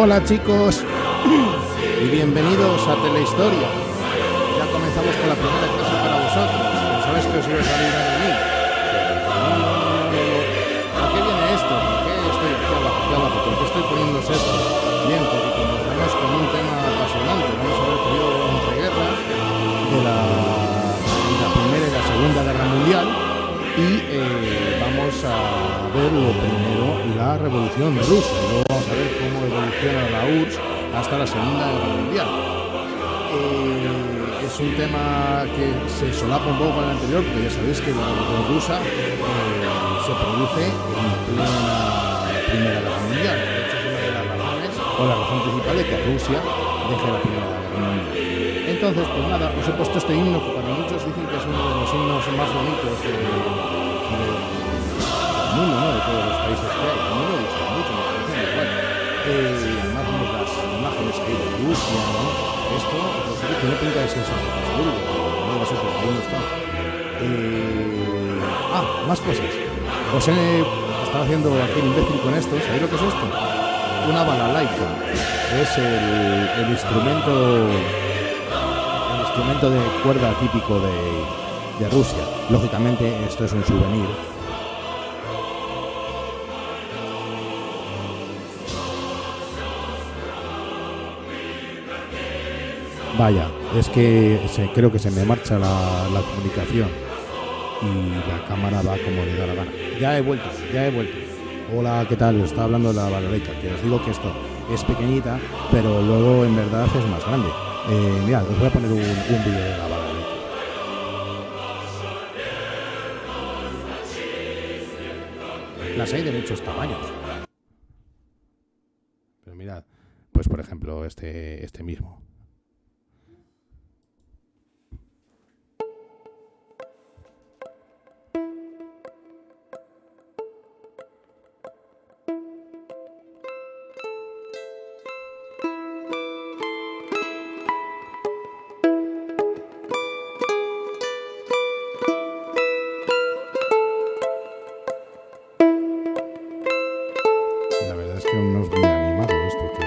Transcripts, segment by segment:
Hola chicos y bienvenidos a Telehistoria. Ya comenzamos con la primera clase para vosotros. ¿Sabéis que os iba a salir de mí? ¿A qué viene esto? ¿Por qué estoy aquí abajo? ¿Por qué estoy poniendo esto? Bien, porque comenzamos con un tema apasionante. Vamos a ver el periodo de entreguerras de la Primera y la Segunda Guerra Mundial y vamos a ver lo primero, la Revolución Rusa. Luego vamos a ver cómo evoluciona la URSS hasta la Segunda Guerra Mundial. Es un tema que se solapa un poco con el anterior, porque ya sabéis que la Revolución Rusa se produce en plena Primera Guerra Mundial. De hecho, es una de las razones, o la razón principal de que Rusia deje la Primera Guerra Mundial. Entonces, pues nada, os he puesto este himno que para muchos dicen que es uno de los himnos más bonitos del mundo, ¿no? De todos los países que hay. A mí me gusta mucho, me parece muy guay. Además vemos las imágenes que hay de Rusia, ¿no? Esto, pues, tiene pinta de ser San Petersburgo, no lo sé, pero ahí no está. Más cosas. Os he estado haciendo aquí el imbécil con esto. ¿Sabéis lo que es esto? Una balalaika. Es el instrumento de cuerda típico de Rusia. Lógicamente esto es un souvenir. Vaya, es que creo que se me marcha la comunicación y la cámara va como le da la gana. Ya he vuelto. Hola, ¿qué tal? Os estaba hablando de la balalaika, que os digo que esto es pequeñita, pero luego en verdad es más grande. Mirad, os voy a poner un vídeo de la balalaika. Las hay de muchos tamaños. Pero mirad, pues por ejemplo este mismo. No es muy animado esto que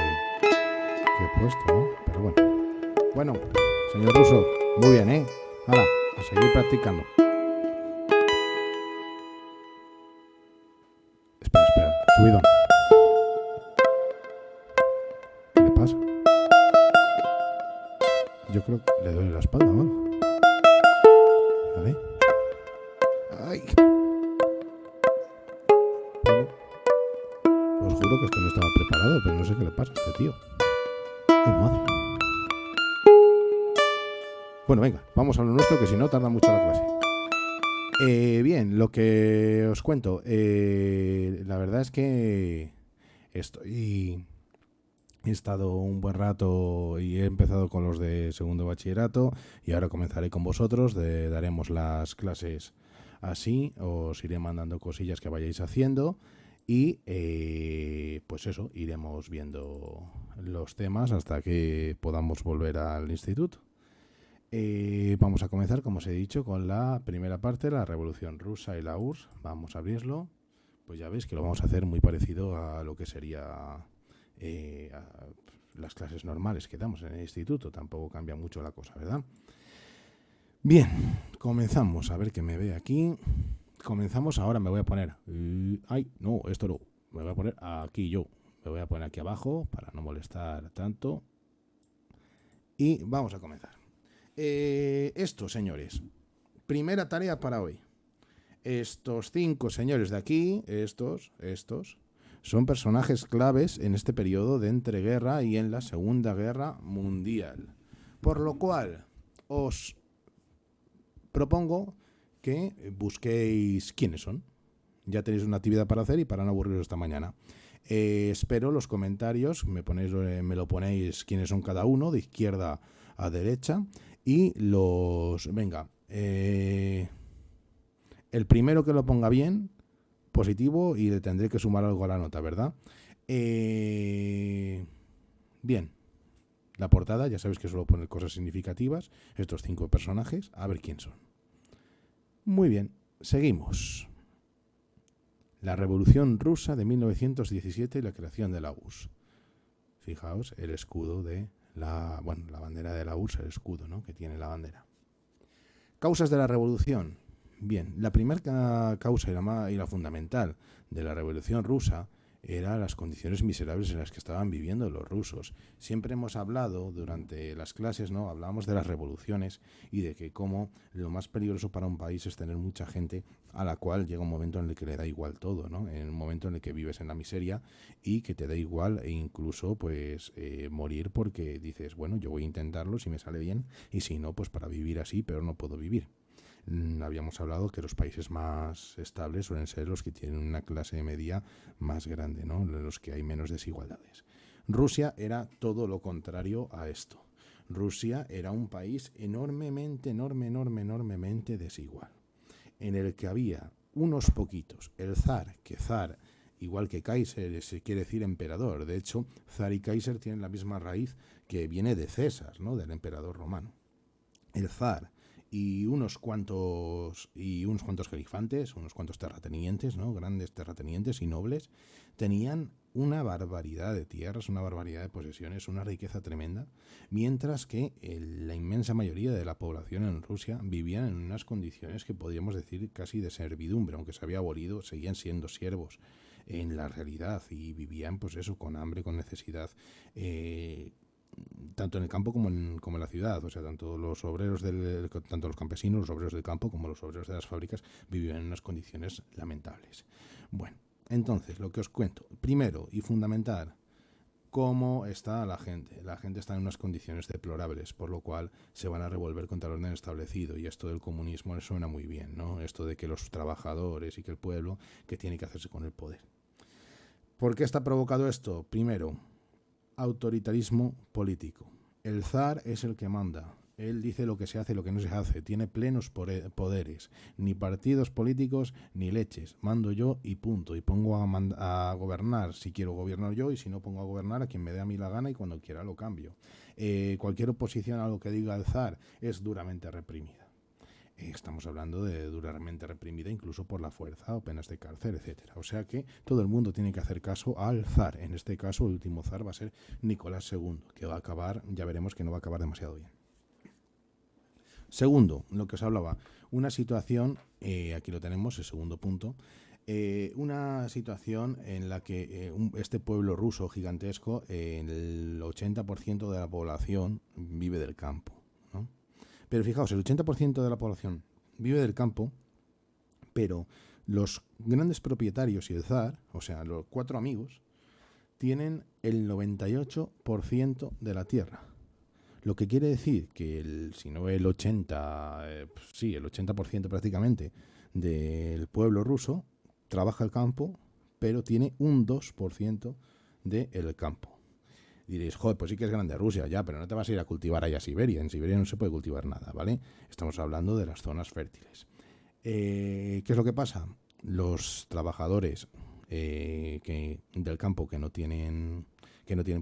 he puesto, ¿no? Pero bueno. Bueno, señor Russo, muy bien, ¿eh? Hala, a seguir practicando. Espera, subidón. ¿Qué le pasa? Yo creo que le duele la espalda o algo. ¿Vale? ¡Ay! Os juro que esto no estaba preparado, pero no sé qué le pasa a este tío. ¡Ay, madre! Bueno, venga, vamos a lo nuestro, que si no tarda mucho la clase. Bien, lo que os cuento. La verdad es que he estado un buen rato y he empezado con los de segundo bachillerato y ahora comenzaré con vosotros. Daremos las clases así, os iré mandando cosillas que vayáis haciendo. Y pues eso, iremos viendo los temas hasta que podamos volver al instituto. Vamos a comenzar, como os he dicho, con la primera parte, la Revolución Rusa y la URSS. Vamos a abrirlo. Pues ya veis que lo vamos a hacer muy parecido a lo que sería a las clases normales que damos en el instituto. Tampoco cambia mucho la cosa, ¿verdad? Bien, comenzamos. A ver que me ve aquí. Comenzamos ahora, me voy a poner... ¡Ay! No, esto no. Me voy a poner aquí yo. Me voy a poner aquí abajo para no molestar tanto. Y vamos a comenzar. Esto, señores. Primera tarea para hoy. Estos 5 señores de aquí, estos, son personajes claves en este periodo de entreguerra y en la Segunda Guerra Mundial. Por lo cual, os propongo que busquéis quiénes son. Ya tenéis una actividad para hacer y para no aburriros esta mañana. Espero los comentarios, me lo ponéis quiénes son cada uno, de izquierda a derecha. Y venga, el primero que lo ponga bien, positivo, y le tendré que sumar algo a la nota, ¿verdad? Bien, la portada, ya sabéis que suelo poner cosas significativas. Estos 5 personajes, a ver quién son. Muy bien, seguimos. La Revolución Rusa de 1917 y la creación de la URSS. Fijaos el escudo de la bandera de la URSS, el escudo, ¿no?, que tiene la bandera. Causas de la revolución. Bien, la primera causa y la fundamental de la revolución rusa eran las condiciones miserables en las que estaban viviendo los rusos. Siempre hemos hablado durante las clases, ¿no?, hablábamos de las revoluciones y de que como lo más peligroso para un país es tener mucha gente a la cual llega un momento en el que le da igual todo, ¿no?, en un momento en el que vives en la miseria y que te da igual e incluso pues morir porque dices, bueno, yo voy a intentarlo si me sale bien y si no, pues para vivir así, pero no puedo vivir. Habíamos hablado que los países más estables suelen ser los que tienen una clase media más grande, ¿no?, los que hay menos desigualdades. Rusia era todo lo contrario a esto. Rusia era un país enormemente desigual, en el que había unos poquitos. El zar, igual que Kaiser, se quiere decir emperador. De hecho, zar y Kaiser tienen la misma raíz, que viene de César, ¿no?, del emperador romano. El zar y unos cuantos califantes, unos cuantos terratenientes, ¿no?, grandes terratenientes y nobles, tenían una barbaridad de tierras, una barbaridad de posesiones, una riqueza tremenda, mientras que la inmensa mayoría de la población en Rusia vivían en unas condiciones que podríamos decir casi de servidumbre, aunque se había abolido, seguían siendo siervos en la realidad y vivían pues eso, con hambre, con necesidad, tanto en el campo como en la ciudad. O sea, tanto los campesinos, los obreros del campo, como los obreros de las fábricas vivían en unas condiciones lamentables. Bueno, entonces, lo que os cuento, primero y fundamental, cómo está la gente. La gente está en unas condiciones deplorables, por lo cual se van a revolver contra el orden establecido, y esto del comunismo les suena muy bien, ¿no? Esto de que los trabajadores y que el pueblo, que tiene que hacerse con el poder. ¿Por qué está provocado esto? Primero, autoritarismo político. El zar es el que manda. Él dice lo que se hace y lo que no se hace. Tiene plenos poderes. Ni partidos políticos ni leches. Mando yo y punto. Y pongo a gobernar si quiero gobernar yo, y si no, pongo a gobernar a quien me dé a mí la gana, y cuando quiera lo cambio. Cualquier oposición a lo que diga el zar es duramente reprimida. Estamos hablando de duramente reprimida incluso por la fuerza o penas de cárcel, etcétera. O sea que todo el mundo tiene que hacer caso al zar. En este caso, el último zar va a ser Nicolás II, que va a acabar, ya veremos que no va a acabar demasiado bien. Segundo, lo que os hablaba, una situación, aquí lo tenemos, el segundo punto, una situación en la que este pueblo ruso gigantesco, el 80% de la población vive del campo, ¿no? Pero fijaos, el 80% de la población vive del campo, pero los grandes propietarios y el zar, o sea, los 4 amigos, tienen el 98% de la tierra. Lo que quiere decir que si no el 80% prácticamente del pueblo ruso trabaja el campo, pero tiene un 2% del campo. Diréis, joder, pues sí que es grande Rusia, ya, pero no te vas a ir a cultivar allá a Siberia. En Siberia no se puede cultivar nada, ¿vale? Estamos hablando de las zonas fértiles. ¿Qué es lo que pasa? Los trabajadores del campo que no tienen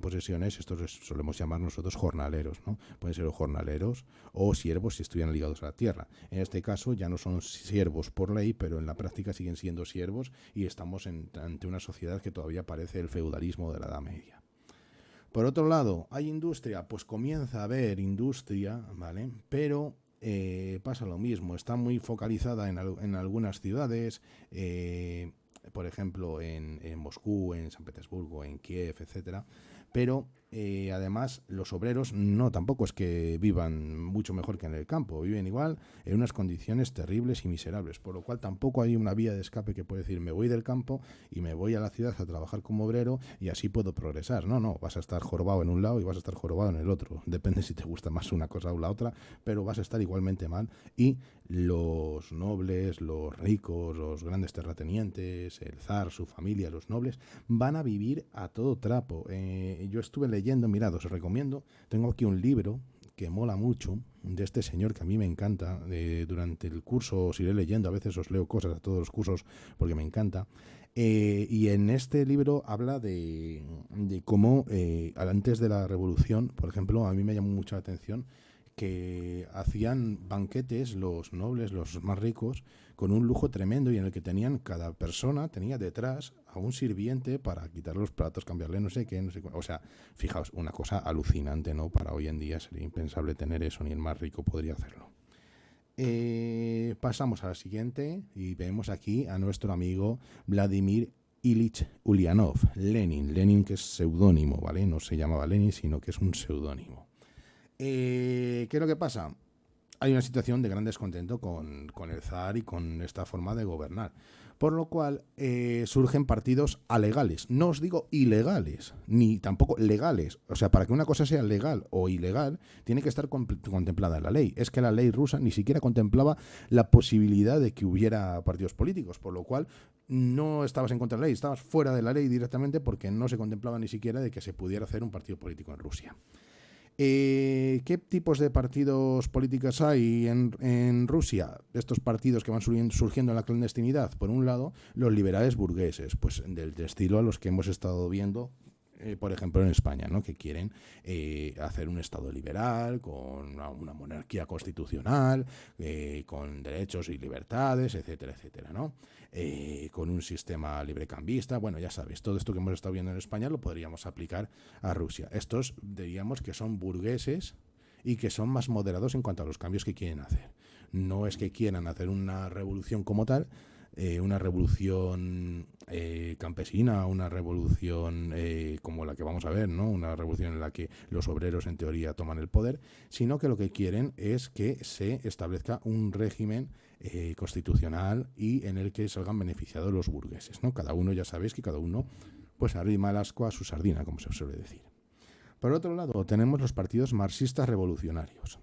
posesiones, estos les solemos llamar nosotros jornaleros, ¿no? Pueden ser jornaleros o siervos si estuvieran ligados a la tierra. En este caso ya no son siervos por ley, pero en la práctica siguen siendo siervos, y estamos ante una sociedad que todavía parece el feudalismo de la Edad Media. Por otro lado, ¿hay industria? Pues comienza a haber industria, ¿vale? Pero pasa lo mismo, está muy focalizada en algunas ciudades, por ejemplo en Moscú, en San Petersburgo, en Kiev, etcétera. Pero además los obreros tampoco es que vivan mucho mejor que en el campo, viven igual en unas condiciones terribles y miserables, por lo cual tampoco hay una vía de escape que puede decir me voy del campo y me voy a la ciudad a trabajar como obrero y así puedo progresar. No, vas a estar jorobado en un lado y vas a estar jorobado en el otro, depende si te gusta más una cosa o la otra, pero vas a estar igualmente mal. Y los nobles, los ricos, los grandes terratenientes, el zar, su familia, los nobles, van a vivir a todo trapo. Yo estuve leyendo, mirad, os recomiendo, tengo aquí un libro que mola mucho, de este señor que a mí me encanta. Durante el curso os iré leyendo, a veces os leo cosas a todos los cursos porque me encanta. Y en este libro habla de cómo antes de la revolución, por ejemplo, a mí me llamó mucho la atención que hacían banquetes los nobles, los más ricos, con un lujo tremendo, y en el que cada persona tenía detrás a un sirviente para quitar los platos, cambiarle no sé qué, no sé cuál. O sea, fijaos, una cosa alucinante, ¿no? Para hoy en día sería impensable tener eso, ni el más rico podría hacerlo. Pasamos a la siguiente y vemos aquí a nuestro amigo Vladimir Ilich Ulyanov, Lenin, que es seudónimo, ¿vale? No se llamaba Lenin, sino que es un seudónimo. ¿Qué es lo que pasa? Hay una situación de gran descontento con el zar y con esta forma de gobernar, por lo cual surgen partidos alegales. No os digo ilegales, ni tampoco legales. O sea, para que una cosa sea legal o ilegal, tiene que estar contemplada en la ley. Es que la ley rusa ni siquiera contemplaba la posibilidad de que hubiera partidos políticos, por lo cual no estabas en contra de la ley, estabas fuera de la ley directamente porque no se contemplaba ni siquiera de que se pudiera hacer un partido político en Rusia. ¿Qué tipos de partidos políticos hay en Rusia? Estos partidos que van surgiendo en la clandestinidad. Por un lado, los liberales burgueses, pues del estilo a los que hemos estado viendo, por ejemplo, en España, ¿no? Que quieren hacer un Estado liberal, con una monarquía constitucional, con derechos y libertades, etcétera, etcétera, ¿no? Con un sistema librecambista. Bueno, ya sabes, todo esto que hemos estado viendo en España lo podríamos aplicar a Rusia. Estos diríamos que son burgueses y que son más moderados en cuanto a los cambios que quieren hacer. No es que quieran hacer una revolución como tal, una revolución campesina, una revolución como la que vamos a ver, ¿no? Una revolución en la que los obreros en teoría toman el poder, sino que lo que quieren es que se establezca un régimen constitucional y en el que salgan beneficiados los burgueses, ¿no? Cada uno, ya sabéis que cada uno pues arrima el ascua a su sardina, como se suele decir. Por otro lado, tenemos los partidos marxistas revolucionarios.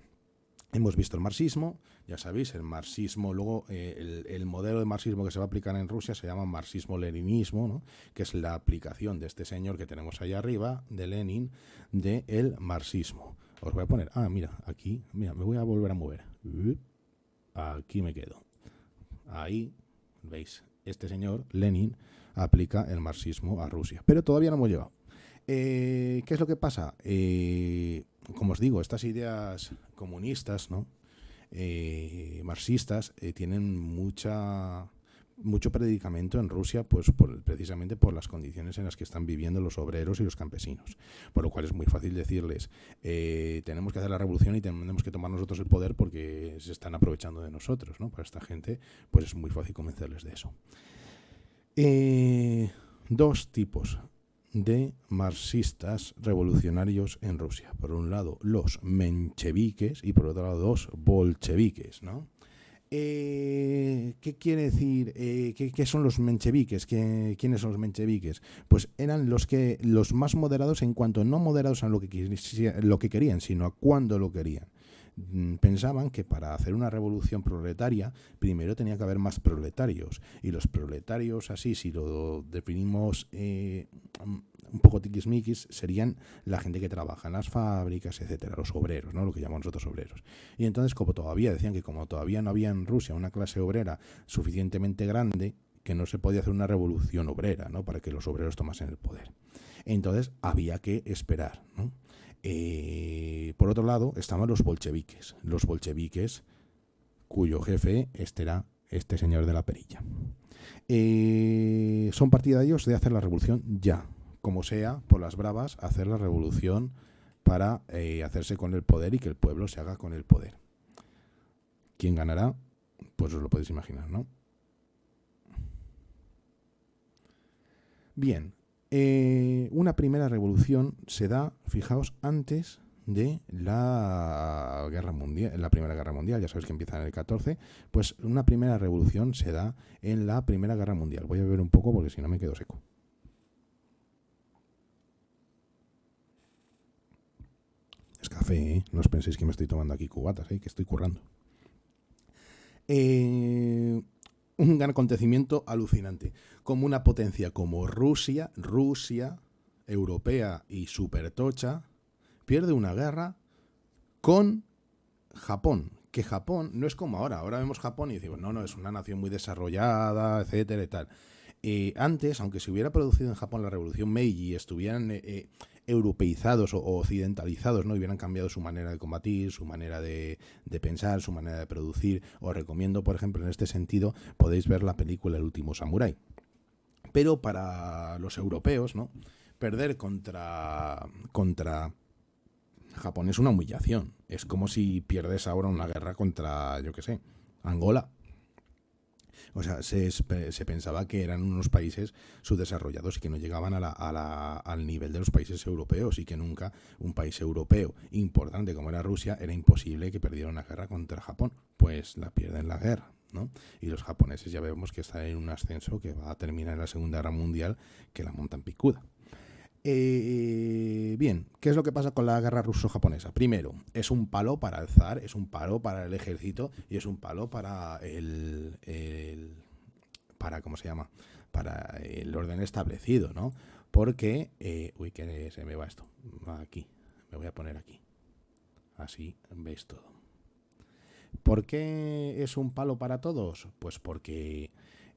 Hemos visto el marxismo, ya sabéis, el marxismo, luego el modelo de marxismo que se va a aplicar en Rusia se llama marxismo-leninismo, ¿no? Que es la aplicación de este señor que tenemos ahí arriba, de Lenin, del marxismo. Os voy a poner, mira, aquí, mira, me voy a volver a mover. Aquí me quedo. Ahí, veis, este señor, Lenin, aplica el marxismo a Rusia. Pero todavía no hemos llegado. ¿Qué es lo que pasa? Como os digo, estas ideas comunistas, ¿no? Marxistas, tienen mucho predicamento en Rusia, pues precisamente por las condiciones en las que están viviendo los obreros y los campesinos. Por lo cual es muy fácil decirles, tenemos que hacer la revolución y tenemos que tomar nosotros el poder porque se están aprovechando de nosotros, ¿no? Para esta gente, pues es muy fácil convencerles de eso. Dos tipos de marxistas revolucionarios en Rusia. Por un lado, los mencheviques y por otro lado, los bolcheviques, ¿no? ¿Qué quiere decir? ¿Qué son los mencheviques? ¿Quiénes son los mencheviques? Pues eran los más moderados en cuanto no moderados a lo que querían, sino a cuándo lo querían. Pensaban que para hacer una revolución proletaria primero tenía que haber más proletarios, y los proletarios, así si lo definimos un poco tiquismiquis, serían la gente que trabaja en las fábricas, etcétera, los obreros, ¿no? Lo que llamamos nosotros obreros. Y entonces, como todavía no había en Rusia una clase obrera suficientemente grande, que no se podía hacer una revolución obrera, ¿no? Para que los obreros tomasen el poder. Entonces había que esperar, ¿no? Por otro lado estaban los bolcheviques, cuyo jefe era este señor de la perilla. Son partidarios de hacer la revolución ya, como sea, por las bravas, hacer la revolución para hacerse con el poder y que el pueblo se haga con el poder. ¿Quién ganará? Pues os lo podéis imaginar, ¿no? Bien. Una primera revolución se da, fijaos, antes de la Guerra Mundial, la Primera Guerra Mundial, ya sabéis que empieza en el 14, pues una primera revolución se da en la Primera Guerra Mundial. Voy a beber un poco porque si no me quedo seco. Es café, ¿eh? No os penséis que me estoy tomando aquí cubatas, que estoy currando. Un gran acontecimiento alucinante. Como una potencia como Rusia, europea y supertocha, pierde una guerra con Japón. Que Japón no es como ahora. Ahora vemos Japón y decimos, no, es una nación muy desarrollada, etcétera y tal. Antes, aunque se hubiera producido en Japón la revolución Meiji y estuvieran europeizados o occidentalizados, ¿no? Y hubieran cambiado su manera de combatir, su manera de pensar, su manera de producir. Os recomiendo, por ejemplo, en este sentido, podéis ver la película El último samurái. Pero para los europeos, ¿no? Perder contra Japón es una humillación. Es como si pierdes ahora una guerra contra, yo qué sé, Angola. O sea, se pensaba que eran unos países subdesarrollados y que no llegaban al nivel de los países europeos, y que nunca un país europeo importante como era Rusia era imposible que perdiera una guerra contra Japón. Pues la pierden la guerra, ¿no? Y los japoneses ya vemos que están en un ascenso que va a terminar en la Segunda Guerra Mundial, que la montan picuda. Bien, ¿qué es lo que pasa con la guerra ruso-japonesa? Primero, es un palo para el zar, es un palo para el ejército y es un palo para para, ¿cómo se llama? Para el orden establecido, ¿no? Porque, uy, que se me va esto, va aquí, me voy a poner aquí, así veis todo. ¿Por qué es un palo para todos? Pues porque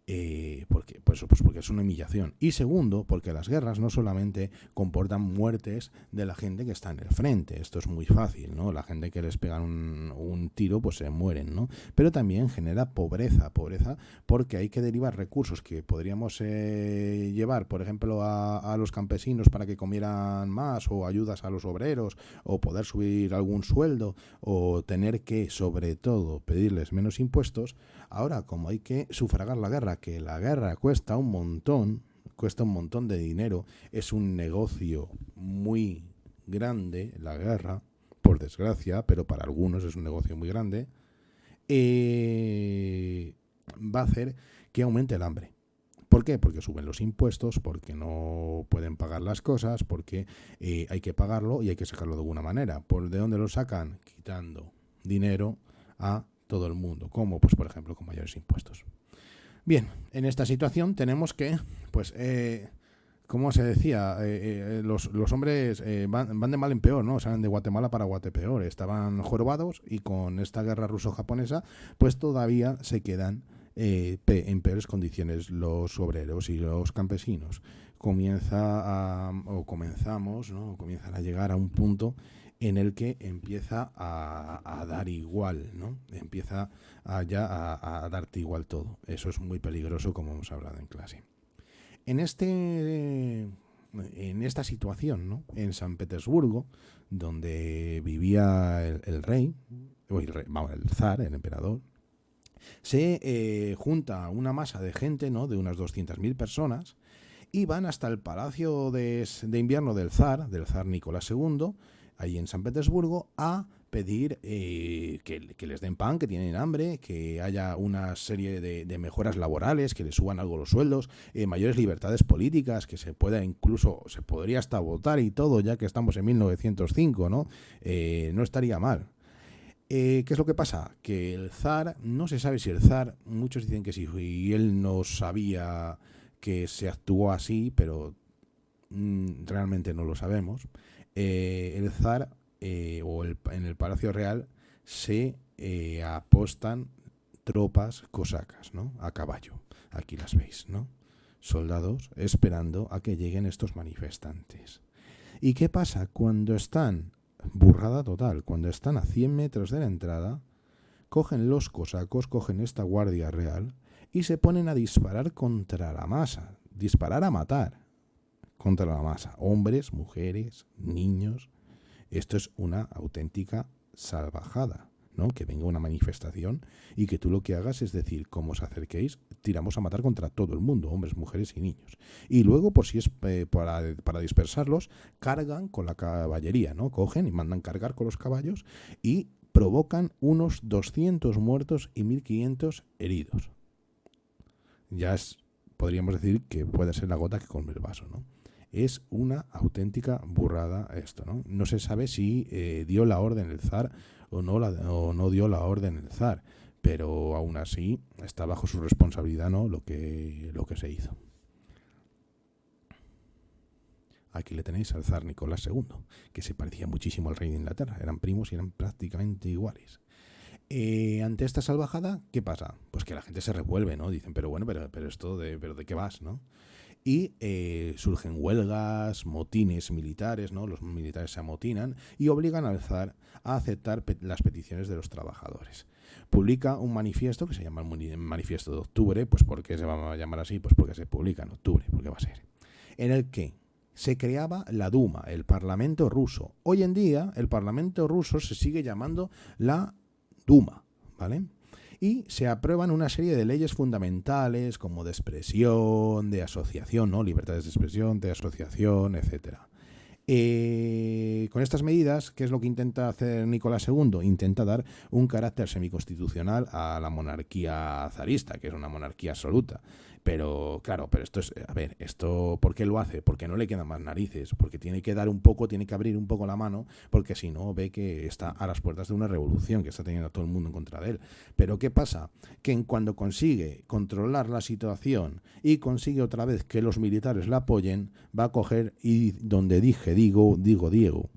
es una humillación. Y segundo, porque las guerras no solamente comportan muertes de la gente que está en el frente. Esto es muy fácil, ¿no? La gente que les pegan un tiro, pues se mueren, ¿no? Pero también genera pobreza porque hay que derivar recursos que podríamos llevar, por ejemplo, a los campesinos para que comieran más, o ayudas a los obreros, o poder subir algún sueldo, o tener que, sobre todo, pedirles menos impuestos. Ahora, como hay que sufragar la guerra, que la guerra cuesta un montón de dinero, es un negocio muy grande la guerra, por desgracia, pero para algunos es un negocio muy grande, va a hacer que aumente el hambre. ¿Por qué? Porque suben los impuestos, porque no pueden pagar las cosas, porque hay que pagarlo y hay que sacarlo de alguna manera. ¿De dónde lo sacan? Quitando dinero a todo el mundo. ¿Cómo? Pues por ejemplo con mayores impuestos. Bien, en esta situación tenemos que, pues, como se decía, los hombres van de mal en peor, ¿no? O sea, de Guatemala para Guatepeor. Estaban jorobados y con esta guerra ruso-japonesa, pues todavía se quedan en peores condiciones los obreros y los campesinos. Comienzan a llegar a un punto en el que empieza a dar igual, ¿no? Empieza a darte igual todo. Eso es muy peligroso, como hemos hablado en clase. En esta situación, ¿no? En San Petersburgo, donde vivía el rey, el zar, el emperador, se junta una masa de gente, ¿no? De unas 200.000 personas, y van hasta el palacio de invierno del zar Nicolás II, ahí en San Petersburgo, a pedir que les den pan, que tienen hambre, que haya una serie de mejoras laborales, que les suban algo los sueldos, mayores libertades políticas, que se podría hasta votar y todo, ya que estamos en 1905, ¿no? No estaría mal. ¿Qué es lo que pasa? Que el zar, no se sabe si el zar, muchos dicen que sí, y él no sabía que se actuó así, pero realmente no lo sabemos. El zar en el Palacio Real se apostan tropas cosacas, ¿no? A caballo. Aquí las veis, ¿no? Soldados esperando a que lleguen estos manifestantes. ¿Y qué pasa? Cuando están, burrada total, cuando están a 100 metros de la entrada, cogen los cosacos, cogen esta guardia real y se ponen a disparar contra la masa. Disparar a matar contra la masa. Hombres, mujeres, niños. Esto es una auténtica salvajada, ¿no? Que venga una manifestación y que tú lo que hagas es decir, como os acerquéis, tiramos a matar contra todo el mundo, hombres, mujeres y niños. Y luego, por si es para dispersarlos, cargan con la caballería, ¿no? Cogen y mandan cargar con los caballos y provocan unos 200 muertos y 1.500 heridos. Ya podríamos decir que puede ser la gota que colme el vaso, ¿no? Es una auténtica burrada esto, ¿no? No se sabe si dio la orden el zar o no dio la orden el zar, pero aún así está bajo su responsabilidad, ¿no? Lo que se hizo. Aquí le tenéis al zar Nicolás II, que se parecía muchísimo al rey de Inglaterra. Eran primos y eran prácticamente iguales. Ante esta salvajada, ¿qué pasa? Pues que la gente se revuelve, ¿no? Dicen, pero esto ¿pero de qué vas, no? Y surgen huelgas, motines militares, ¿no? Los militares se amotinan y obligan al zar a aceptar las peticiones de los trabajadores. publica un manifiesto que se llama el Manifiesto de Octubre. Pues ¿por qué se va a llamar así? Pues porque se publica en octubre, porque va a ser. En el que se creaba la Duma, el Parlamento ruso. Hoy en día el Parlamento ruso se sigue llamando la Duma, ¿vale? Y se aprueban una serie de leyes fundamentales como de expresión, de asociación, ¿no? Libertades de expresión, de asociación, etcétera. Con estas medidas, ¿qué es lo que intenta hacer Nicolás II? Intenta dar un carácter semiconstitucional a la monarquía zarista, que es una monarquía absoluta. Pero claro, pero esto es, a ver, esto ¿por qué lo hace? Porque no le quedan más narices, porque tiene que dar un poco, tiene que abrir un poco la mano, porque si no ve que está a las puertas de una revolución, que está teniendo a todo el mundo en contra de él. Pero ¿qué pasa? Que cuando consigue controlar la situación y consigue otra vez que los militares la apoyen, va a coger y donde digo Diego.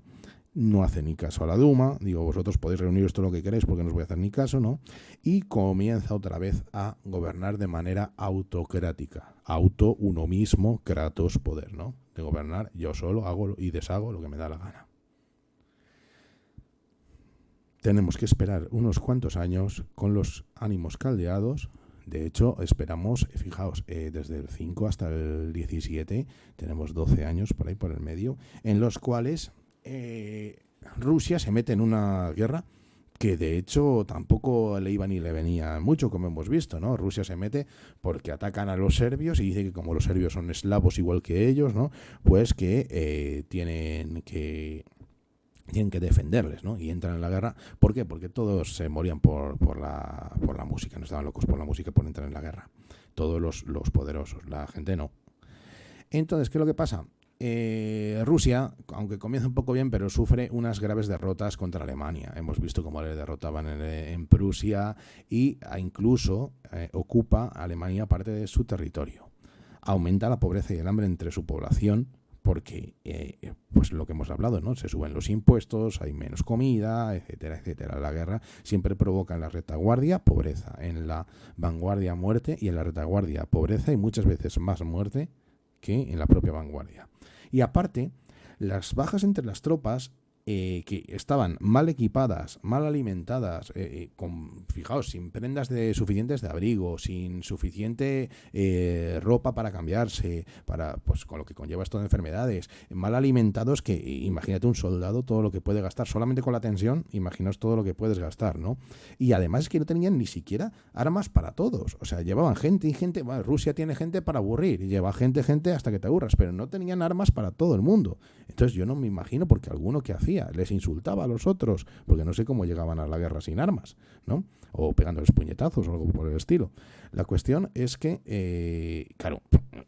No hace ni caso a la Duma, digo, vosotros podéis reuniros todo lo que queréis porque no os voy a hacer ni caso, ¿no? Y comienza otra vez a gobernar de manera autocrática. Uno mismo, kratos, poder, ¿no? De gobernar, yo solo hago y deshago lo que me da la gana. Tenemos que esperar unos cuantos años con los ánimos caldeados. De hecho, esperamos, fijaos, desde el 5 hasta el 17, tenemos 12 años por ahí por el medio, en los cuales Rusia se mete en una guerra que de hecho tampoco le iba ni le venía mucho, como hemos visto, ¿no? Rusia se mete porque atacan a los serbios y dice que como los serbios son eslavos igual que ellos, ¿no? Pues que tienen que defenderles, ¿no? Y entran en la guerra. ¿Por qué? Porque todos se morían por la música, no estaban locos por la música, por entrar en la guerra. Todos los poderosos, la gente no. Entonces, ¿qué es lo que pasa? Rusia, aunque comienza un poco bien, pero sufre unas graves derrotas contra Alemania. Hemos visto cómo le derrotaban en Prusia y incluso ocupa Alemania parte de su territorio. Aumenta la pobreza y el hambre entre su población porque, pues lo que hemos hablado, ¿no? Se suben los impuestos, hay menos comida, etcétera, etcétera. La guerra siempre provoca en la retaguardia pobreza, en la vanguardia muerte y en la retaguardia pobreza y muchas veces más muerte que en la propia vanguardia. Y aparte, las bajas entre las tropas que estaban mal equipadas, mal alimentadas, fijaos, sin prendas suficientes de abrigo, sin suficiente ropa para cambiarse, pues con lo que conlleva esto de enfermedades, mal alimentados, que imagínate un soldado todo lo que puede gastar, solamente con la tensión, imaginaos todo lo que puedes gastar, ¿no? Y además es que no tenían ni siquiera armas para todos, o sea, llevaban gente y gente, bueno, Rusia tiene gente para aburrir, y lleva gente hasta que te aburras, pero no tenían armas para todo el mundo. Entonces yo no me imagino, porque alguno que hacía, les insultaba a los otros, porque no sé cómo llegaban a la guerra sin armas, ¿no? O pegándoles puñetazos o algo por el estilo. La cuestión es que, claro,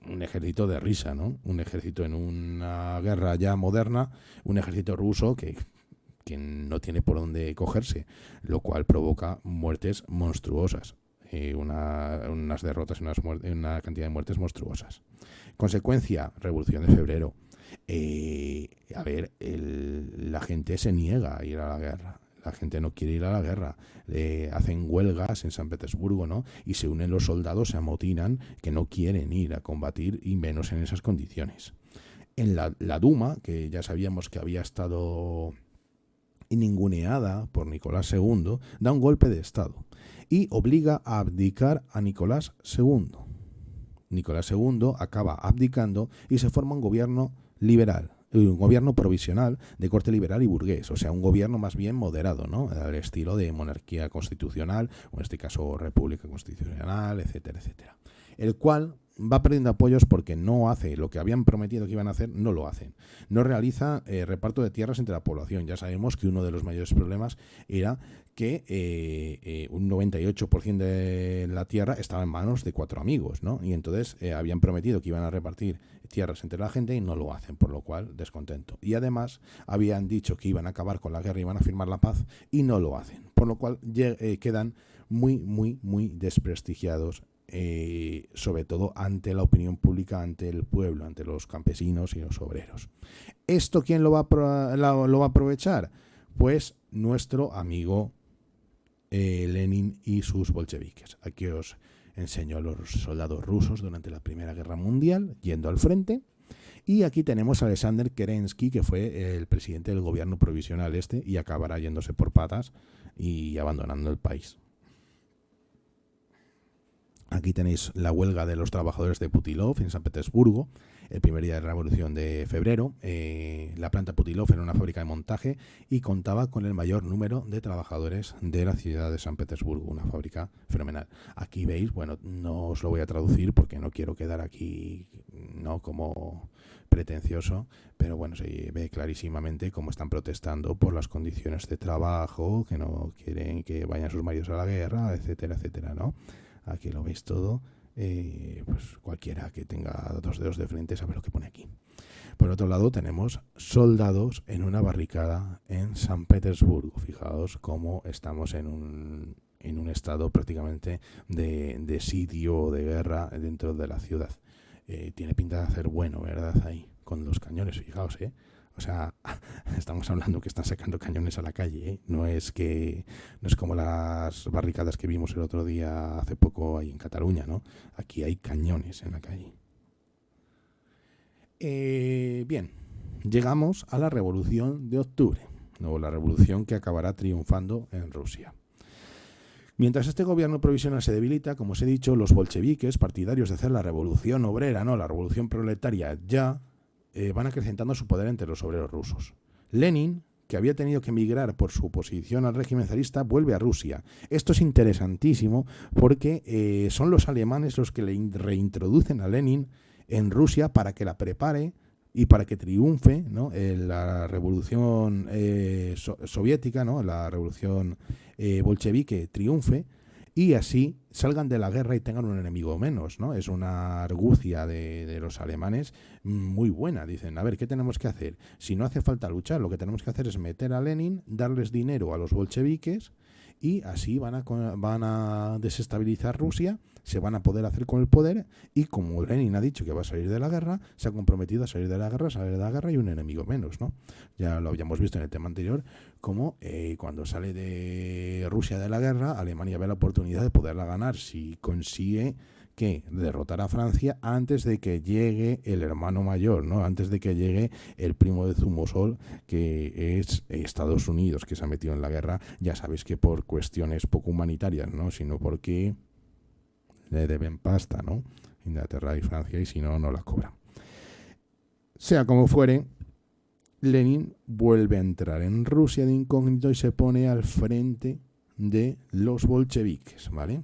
un ejército de risa, ¿no? Un ejército en una guerra ya moderna, un ejército ruso que no tiene por dónde cogerse, lo cual provoca muertes monstruosas. Unas derrotas y una cantidad de muertes monstruosas. Consecuencia, Revolución de Febrero. La gente se niega a ir a la guerra. La gente no quiere ir a la guerra. Hacen huelgas en San Petersburgo, ¿no? Y se unen los soldados, se amotinan, que no quieren ir a combatir y menos en esas condiciones. En la Duma, que ya sabíamos que había estado ninguneada por Nicolás II, da un golpe de Estado y obliga a abdicar a Nicolás II. Nicolás II acaba abdicando y se forma un gobierno liberal, un gobierno provisional de corte liberal y burgués, o sea, un gobierno más bien moderado, ¿no? Al estilo de monarquía constitucional, o en este caso república constitucional, etcétera, etcétera. El cual va perdiendo apoyos porque no hace lo que habían prometido que iban a hacer, no lo hacen. No realiza reparto de tierras entre la población. Ya sabemos que uno de los mayores problemas era que un 98% de la tierra estaba en manos de 4 amigos, ¿no? Y entonces habían prometido que iban a repartir tierras entre la gente y no lo hacen, por lo cual descontento. Y además habían dicho que iban a acabar con la guerra y iban a firmar la paz y no lo hacen, por lo cual quedan muy, muy, muy desprestigiados, sobre todo ante la opinión pública, ante el pueblo, ante los campesinos y los obreros. ¿Esto quién lo va a aprovechar? Pues nuestro amigo Lenin y sus bolcheviques. Aquí os enseño a los soldados rusos durante la Primera Guerra Mundial yendo al frente. Y aquí tenemos a Alexander Kerensky, que fue el presidente del gobierno provisional y acabará yéndose por patas y abandonando el país. Aquí tenéis la huelga de los trabajadores de Putilov en San Petersburgo, el primer día de la Revolución de febrero. La planta Putilov era una fábrica de montaje y contaba con el mayor número de trabajadores de la ciudad de San Petersburgo, una fábrica fenomenal. Aquí veis, bueno, no os lo voy a traducir porque no quiero quedar aquí no como pretencioso, pero bueno, se ve clarísimamente cómo están protestando por las condiciones de trabajo, que no quieren que vayan sus maridos a la guerra, etcétera, etcétera, ¿no? Aquí lo veis todo, pues cualquiera que tenga dos dedos de frente sabe lo que pone aquí. Por otro lado tenemos soldados en una barricada en San Petersburgo. Fijaos cómo estamos en un estado prácticamente de sitio, de guerra dentro de la ciudad. Tiene pinta de hacer bueno, ¿verdad? Ahí, con los cañones, fijaos, ¿eh? O sea, estamos hablando que están sacando cañones a la calle, ¿eh? No es como las barricadas que vimos el otro día hace poco ahí en Cataluña, ¿no? Aquí hay cañones en la calle. Bien, llegamos a la Revolución de Octubre, o la revolución que acabará triunfando en Rusia. Mientras este gobierno provisional se debilita, como os he dicho, los bolcheviques, partidarios de hacer la revolución obrera, no la revolución proletaria ya, van acrecentando su poder entre los obreros rusos. Lenin, que había tenido que emigrar por su oposición al régimen zarista, vuelve a Rusia. Esto es interesantísimo porque son los alemanes los que le reintroducen a Lenin en Rusia para que la prepare y para que triunfe, ¿no? La revolución soviética, ¿no? La revolución bolchevique triunfe y así salgan de la guerra y tengan un enemigo menos, ¿no? Es una argucia de los alemanes muy buena. Dicen, a ver, ¿qué tenemos que hacer? Si no hace falta luchar, lo que tenemos que hacer es meter a Lenin, darles dinero a los bolcheviques y así van a desestabilizar Rusia, se van a poder hacer con el poder y como Lenin ha dicho que va a salir de la guerra, se ha comprometido a salir de la guerra y un enemigo menos, ¿no? Ya lo habíamos visto en el tema anterior, como cuando sale de Rusia de la guerra, Alemania ve la oportunidad de poderla ganar si consigue que derrotar a Francia antes de que llegue el hermano mayor, ¿no? Antes de que llegue el primo de Zumosol, que es Estados Unidos, que se ha metido en la guerra, ya sabéis que por cuestiones poco humanitarias, ¿no? Sino porque le deben pasta, ¿no? Inglaterra y Francia, y si no, no la cobran. Sea como fuere, Lenin vuelve a entrar en Rusia de incógnito y se pone al frente de los bolcheviques, ¿vale?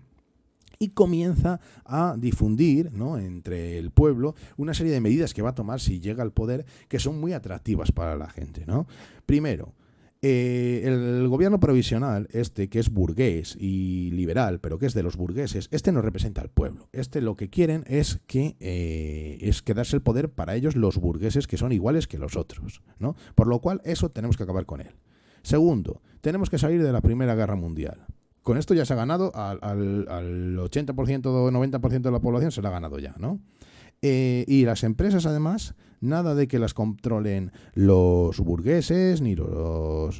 Y comienza a difundir, ¿no?, entre el pueblo una serie de medidas que va a tomar si llega al poder que son muy atractivas para la gente, ¿no? Primero, el gobierno provisional, que es burgués y liberal, pero que es de los burgueses, no representa al pueblo. Lo que quieren es quedarse el poder para ellos, los burgueses, que son iguales que los otros, ¿no? Por lo cual, eso tenemos que acabar con él. Segundo, tenemos que salir de la Primera Guerra Mundial. Con esto ya se ha ganado al 80% o 90% de la población, se la ha ganado ya, ¿no? Y las empresas, además, nada de que las controlen los burgueses ni los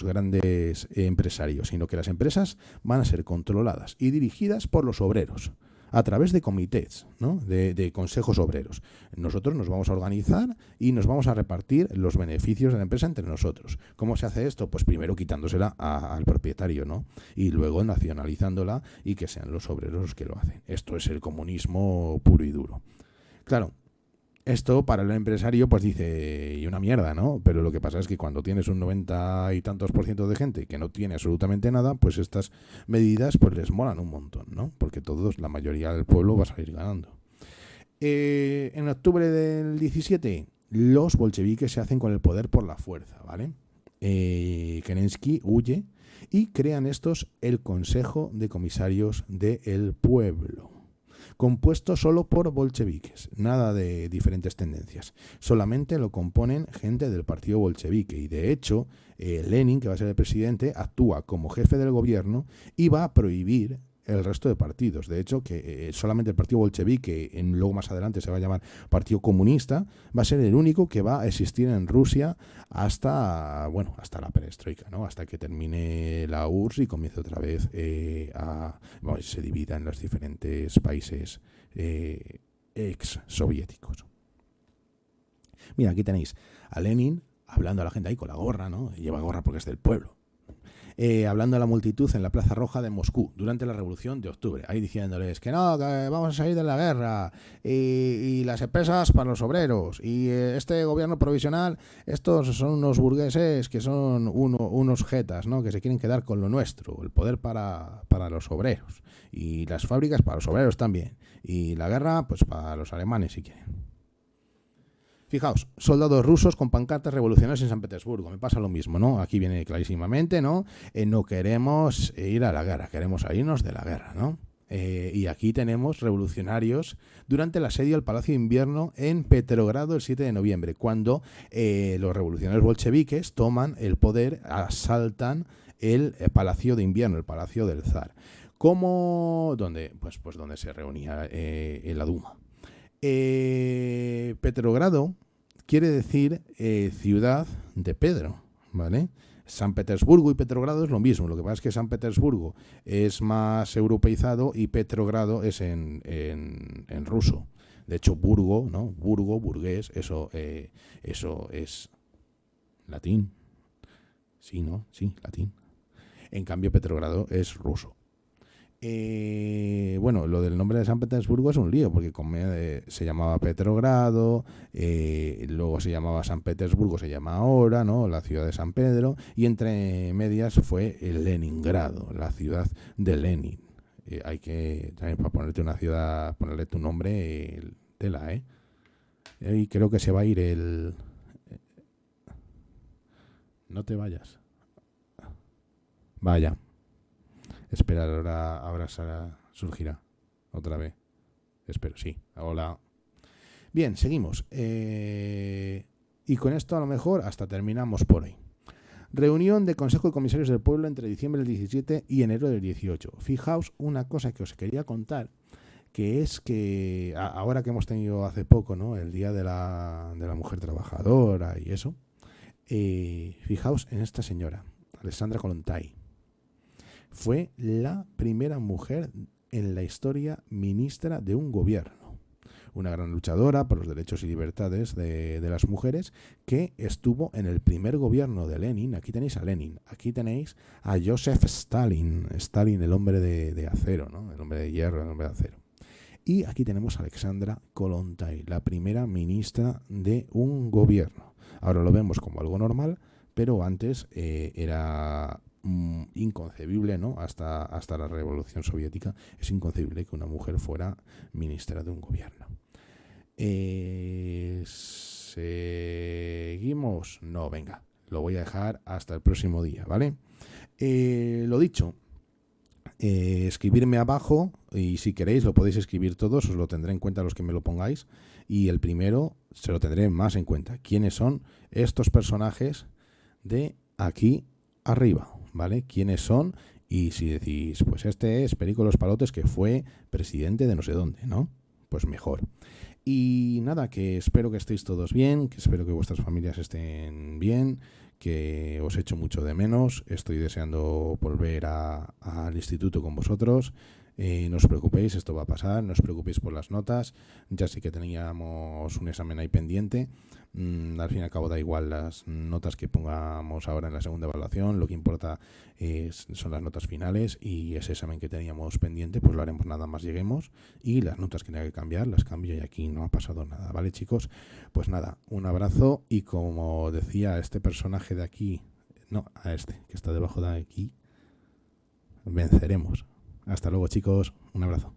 grandes empresarios, sino que las empresas van a ser controladas y dirigidas por los obreros a través de comités, ¿no? de consejos obreros. Nosotros nos vamos a organizar y nos vamos a repartir los beneficios de la empresa entre nosotros. ¿Cómo se hace esto? Pues primero quitándosela al propietario, ¿no? Y luego nacionalizándola y que sean los obreros los que lo hacen. Esto es el comunismo puro y duro. Claro, esto para el empresario pues dice, y una mierda, ¿no? Pero lo que pasa es que cuando tienes un 90 y tantos % de gente que no tiene absolutamente nada, pues estas medidas pues les molan un montón, ¿no? Porque la mayoría del pueblo va a salir ganando. En octubre del 17, los bolcheviques se hacen con el poder por la fuerza, ¿vale? Kerensky huye y crean estos el Consejo de Comisarios del Pueblo, compuesto solo por bolcheviques, nada de diferentes tendencias. Solamente lo componen gente del partido bolchevique y de hecho Lenin, que va a ser el presidente, actúa como jefe del gobierno y va a prohibir el resto de partidos. De hecho, que solamente el partido bolchevique, que luego más adelante se va a llamar Partido Comunista, va a ser el único que va a existir en Rusia hasta la perestroika, ¿no? Hasta que termine la URSS y comience otra vez se divida en los diferentes países ex-soviéticos. Mira, aquí tenéis a Lenin hablando a la gente ahí con la gorra, ¿no? Lleva gorra porque es del pueblo. hablando a la multitud en la Plaza Roja de Moscú durante la Revolución de Octubre, ahí diciéndoles que no, que vamos a salir de la guerra y las empresas para los obreros y este gobierno provisional, estos son unos burgueses que son unos jetas, ¿no? Que se quieren quedar con lo nuestro, el poder para los obreros y las fábricas para los obreros también y la guerra pues para los alemanes si quieren. Fijaos, soldados rusos con pancartas revolucionarias en San Petersburgo. Me pasa lo mismo, ¿no? Aquí viene clarísimamente, ¿no? No queremos ir a la guerra, queremos salirnos de la guerra, ¿no? Y aquí tenemos revolucionarios durante el asedio al Palacio de Invierno en Petrogrado el 7 de noviembre, cuando los revolucionarios bolcheviques toman el poder, asaltan el Palacio de Invierno, el Palacio del Zar. ¿Cómo? ¿Dónde? Pues donde se reunía la Duma. Petrogrado quiere decir ciudad de Pedro, ¿vale? San Petersburgo y Petrogrado es lo mismo, lo que pasa es que San Petersburgo es más europeizado y Petrogrado es en ruso. De hecho, Burgo, ¿no? Burgo, burgués, eso es latín. Sí, ¿no? Sí, latín. En cambio, Petrogrado es ruso. Bueno, lo del nombre de San Petersburgo es un lío, porque se llamaba Petrogrado, luego se llamaba San Petersburgo, se llama ahora, ¿no? La ciudad de San Pedro, y entre medias fue Leningrado, la ciudad de Lenin. Hay que, también para ponerte una ciudad, ponerle tu nombre, tela, ¿eh? Y creo que se va a ir No te vayas. Vaya. Espera, ahora surgirá otra vez. Espero, sí. Hola. Bien, seguimos. Y con esto a lo mejor hasta terminamos por hoy. Reunión de Consejo de Comisarios del Pueblo entre diciembre del 17 y enero del 18. Fijaos una cosa que os quería contar, que es que ahora que hemos tenido hace poco, ¿no? El Día de la Mujer Trabajadora y eso, fijaos en esta señora, Alexandra Kollontai. Fue la primera mujer en la historia ministra de un gobierno. Una gran luchadora por los derechos y libertades de las mujeres que estuvo en el primer gobierno de Lenin. Aquí tenéis a Lenin, aquí tenéis a Joseph Stalin. Stalin, el hombre de acero, ¿no? El hombre de hierro, el hombre de acero. Y aquí tenemos a Alexandra Kollontai, la primera ministra de un gobierno. Ahora lo vemos como algo normal, pero antes era inconcebible, ¿no? Hasta la Revolución Soviética es inconcebible que una mujer fuera ministra de un gobierno. ¿Seguimos? No, venga, lo voy a dejar hasta el próximo día, ¿vale? Lo dicho, escribirme abajo y si queréis lo podéis escribir todos, os lo tendré en cuenta los que me lo pongáis y el primero se lo tendré más en cuenta. ¿Quiénes son estos personajes de aquí arriba? ¿Vale? ¿Quiénes son? Y si decís, pues este es Perico Los Palotes, que fue presidente de no sé dónde, ¿no? Pues mejor. Y nada, que espero que estéis todos bien, que espero que vuestras familias estén bien, que os echo mucho de menos. Estoy deseando volver al instituto con vosotros. No os preocupéis, esto va a pasar, no os preocupéis por las notas. Ya sé que teníamos un examen ahí pendiente. Al fin y al cabo da igual las notas que pongamos ahora en la segunda evaluación, lo que importa son las notas finales y ese examen que teníamos pendiente pues lo haremos nada más lleguemos y las notas que tenga que cambiar las cambio y aquí no ha pasado nada, ¿vale chicos? Pues nada, un abrazo y como decía este personaje de aquí, no, a este que está debajo de aquí, venceremos. Hasta luego chicos, un abrazo.